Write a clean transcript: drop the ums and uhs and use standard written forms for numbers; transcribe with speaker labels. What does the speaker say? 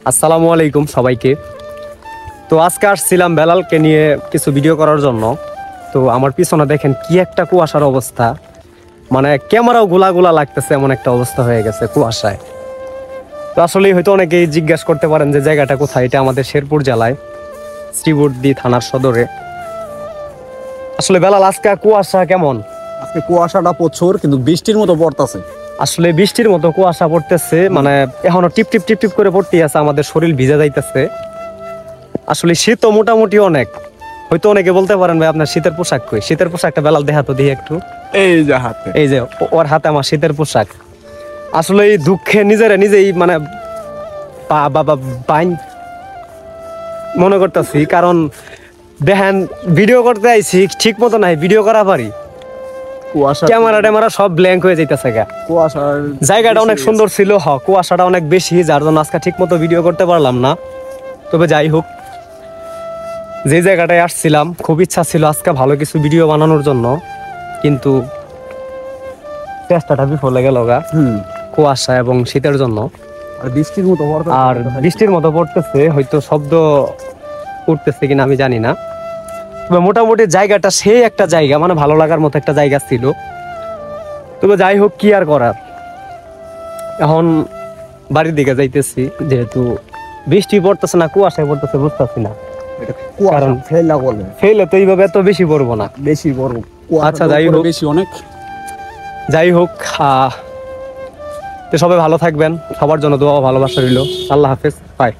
Speaker 1: আসসালামু আলাইকুম সবাইকে। তো আজকে আসছিলাম বেলালকে নিয়ে কিছু ভিডিও করার জন্য। তো আমার পিছনে দেখেন কি একটা কুয়াশার অবস্থা, মানে ক্যামেরাও গোলা লাগতেছে, এমন একটা অবস্থা হয়ে গেছে কুয়াশায়। তো আসলে হয়তো অনেকেই জিজ্ঞাসা করতে পারেন যে জায়গাটা কোথায়। এটা আমাদের শেরপুর জেলায় শ্রীবর্দী থানার সদরে। আসলে বেলাল, আজকে কুয়াশা কেমন?
Speaker 2: আজকে কুয়াশাটা প্রচুর, কিন্তু বৃষ্টির মতো পড়তেছে।
Speaker 1: আসলে বৃষ্টির মতো কুয়াশা পড়তেছে, মানে এখনো টিপ টিপ টিপ টিপ করে পড়তেই আছে, আমাদের শরীর ভিজে যাইতেছে। আসলে শীতও মোটামুটি অনেক। হয়তো অনেকে বলতে পারেন ভাই আপনার শীতের পোশাক কই? শীতের পোশাকটা বেলাল দেখাতো দিয়ে একটু।
Speaker 2: এই যে হাতে,
Speaker 1: এই যে ওর হাতে আমার শীতের পোশাক। আসলে এই দুঃখে নিজেই মানে বাইন মনে করতেছি, কারণ দেখেন ভিডিও করতে আইছি ঠিক মতো নাই, ভিডিও করা পারি,
Speaker 2: কুয়াশা
Speaker 1: ক্যামেরা সব ব্ল্যাঙ্ক হয়ে যাইতেছে গা।
Speaker 2: কুয়াশার
Speaker 1: জায়গাটা অনেক সুন্দর ছিল, কুয়াশাটা অনেক বেশি, যার জন্য আজকে ঠিক মতো ভিডিও করতে পারলাম না। তবে যাই হোক, যে জায়গাটায় আসছিলাম খুব ইচ্ছা ছিল আজকে ভালো কিছু ভিডিও বানানোর জন্য, কিন্তু চেষ্টাটা বিফলে গেল গা কুয়াশা এবং শীতের জন্য।
Speaker 2: আর বৃষ্টির মতো
Speaker 1: আর বৃষ্টির মতো পড়তেছে, হয়তো শব্দ উঠতেছে কিনা আমি জানি না। তবে মোটামুটি জায়গাটা সেই একটা জায়গা, মানে ভালো লাগার মতো একটা জায়গা ছিল। তবে যাই হোক, কি আর করার। এখন বাড়ির দিকে যাইতেছি, যেহেতু বৃষ্টি পড়তেছে না কুয়াশায় পড়তেছে বুঝতেছি না।
Speaker 2: কারণ ফেলা বলে
Speaker 1: ফেলে তো এইভাবে এত বেশি পড়বো না,
Speaker 2: বেশি বড়।
Speaker 1: আচ্ছা যাই হোক,
Speaker 2: বেশি অনেক।
Speaker 1: যাই হোক, তো সবাই ভালো থাকবেন, সবার জন্য দোয়া ও ভালোবাসা রইল। আল্লাহ হাফেজ, বাই।